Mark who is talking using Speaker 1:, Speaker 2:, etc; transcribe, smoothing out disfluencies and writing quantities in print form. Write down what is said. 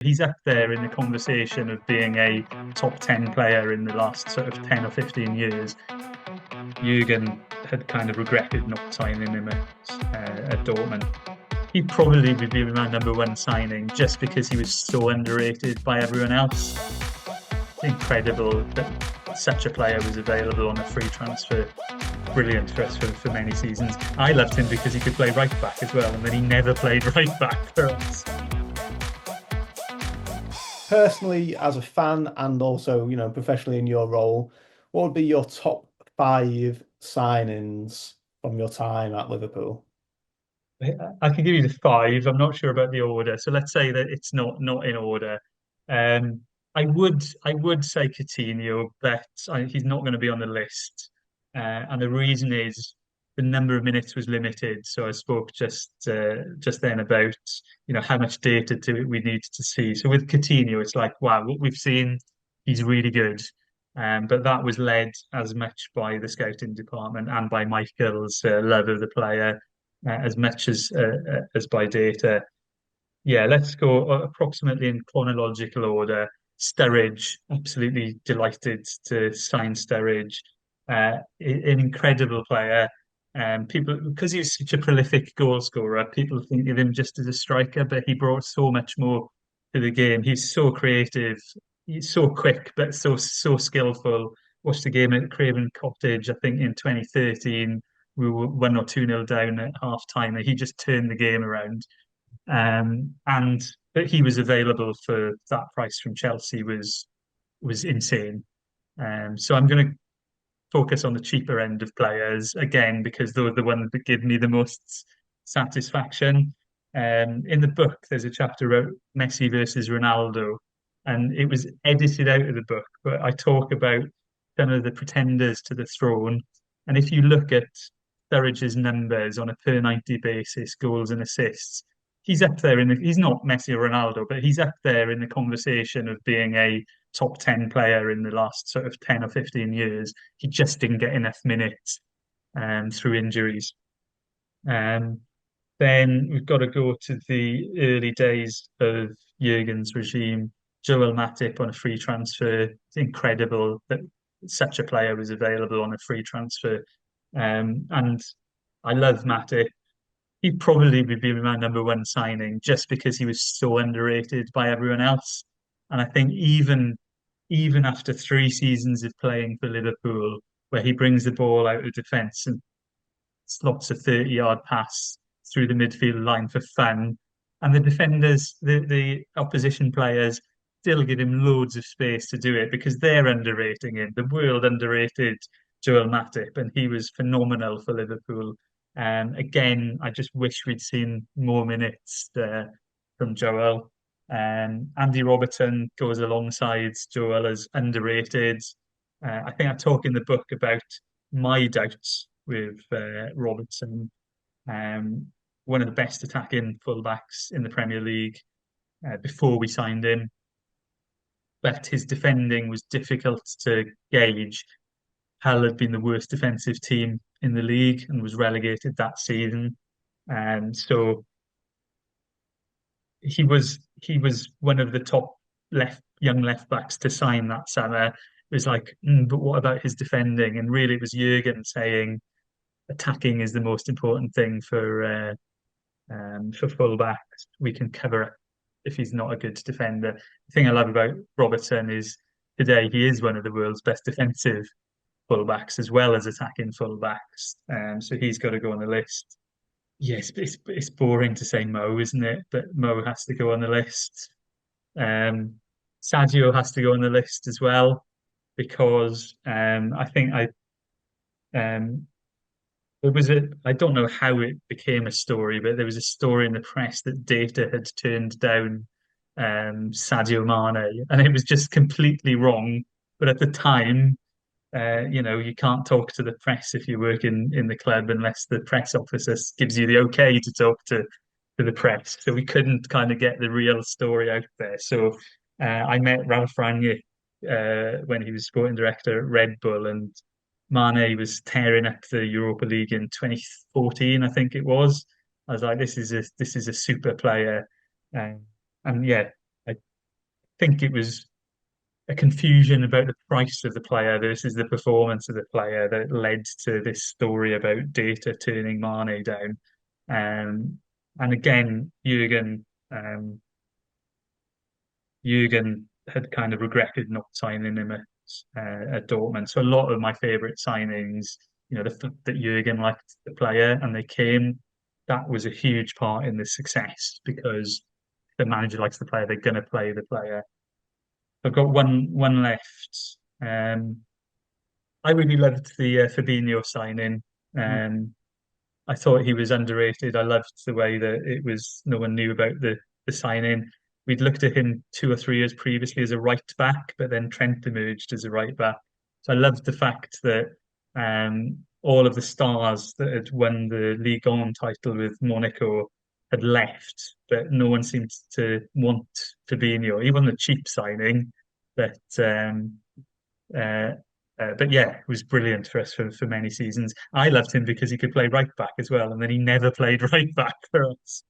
Speaker 1: He's up there in the conversation of being a top 10 player in the last sort of 10 or 15 years. Jurgen had kind of regretted not signing him at Dortmund. He'd probably be my number one signing just because he was so underrated by everyone else. Incredible that such a player was available on a free transfer. Brilliant for us for many seasons. I loved him because he could play right back as well, and then he never played right back for us.
Speaker 2: Personally, as a fan and also, professionally in your role, what would be your top five signings from your time at Liverpool?
Speaker 1: I can give you the five. I'm not sure about the order, so let's say that it's not in order. Um, I would say Coutinho, but he's not going to be on the list, and the reason is the number of minutes was limited. So I spoke just then about how much data we need to see. So with Coutinho, it's like wow, what we've seen, he's really good. But that was led as much by the scouting department and by Michael's love of the player as much as by data. Yeah, let's go approximately in chronological order. Sturridge, absolutely delighted to sign Sturridge. An incredible player. People, because he was such a prolific goal scorer, people think of him just as a striker, but he brought so much more to the game. He's so creative, he's so quick, but so skillful. Watched the game at Craven Cottage, I think in 2013. We were 1 or 2 nil down at half time, and he just turned the game around. And that he was available for that price from Chelsea was insane. So I'm going to focus on the cheaper end of players again because those are the ones that give me the most satisfaction. In the book, there's a chapter about Messi versus Ronaldo, and it was edited out of the book, but I talk about some of the pretenders to the throne. And if you look at Sturridge's numbers on a per 90 basis, goals and assists, he's up there he's not Messi or Ronaldo, but he's up there in the conversation of being a top 10 player in the last sort of 10 or 15 years. He just didn't get enough minutes through injuries. Um, then we've got to go to the early days of Jurgen's regime. Joel Matip on a free transfer. It's incredible that such a player was available on a free transfer. And I love Matip. He'd probably be my number one signing just because he was so underrated by everyone else. And I think even after 3 seasons of playing for Liverpool, where he brings the ball out of defence and slots a 30-yard pass through the midfield line for fun, and the defenders, the opposition players, still give him loads of space to do it because they're underrating him. The world underrated Joel Matip, and he was phenomenal for Liverpool. Again, I just wish we'd seen more minutes from Joel. Andy Robertson goes alongside Joel as underrated. I think I talk in the book about my doubts with Robertson, um, one of the best attacking fullbacks in the Premier League before we signed him. But his defending was difficult to gauge. Hull had been the worst defensive team in the league and was relegated that season. And so he was one of the top young left backs to sign that summer. It was like, but what about his defending? And really, it was Jurgen saying attacking is the most important thing for fullbacks. We can cover it if he's not a good defender. The thing I love about Robertson is today he is one of the world's best defensive fullbacks as well as attacking fullbacks. So he's got to go on the list. Yes, it's boring to say Mo, isn't it? But Mo has to go on the list. Um, Sadio has to go on the list as well because I think um, I don't know how it became a story, but there was a story in the press that Data had turned down Sadio Mane, and it was just completely wrong. But at the time, you can't talk to the press if you work in the club unless the press officer gives you the okay to talk to the press. So we couldn't kind of get the real story out there. So I met Ralph Rangnick when he was sporting director at Red Bull, and Mane was tearing up the Europa League in 2014, I think it was. I was like, this is a super player, and yeah, think it was a confusion about the price of the player versus the performance of the player that led to this story about data turning Mane down. Um, and again, Jurgen had kind of regretted not signing him at Dortmund. So a lot of my favourite signings, that Jurgen liked the player and they came, that was a huge part in the success because the manager likes the player, they're going to play the player. I've got one left. I really loved the Fabinho signing.
Speaker 2: Mm.
Speaker 1: Um, I thought he was underrated. I loved the way that it was no one knew about the signing. We'd looked at him 2 or 3 years previously as a right back, but then Trent emerged as a right back. So I loved the fact that all of the stars that had won the Ligue 1 title with Monaco had left, but no one seemed to want Fabinho. He wasn't a cheap signing, but uh, but yeah, it was brilliant for us for many seasons. I loved him because he could play right back as well, and then he never played right back for us.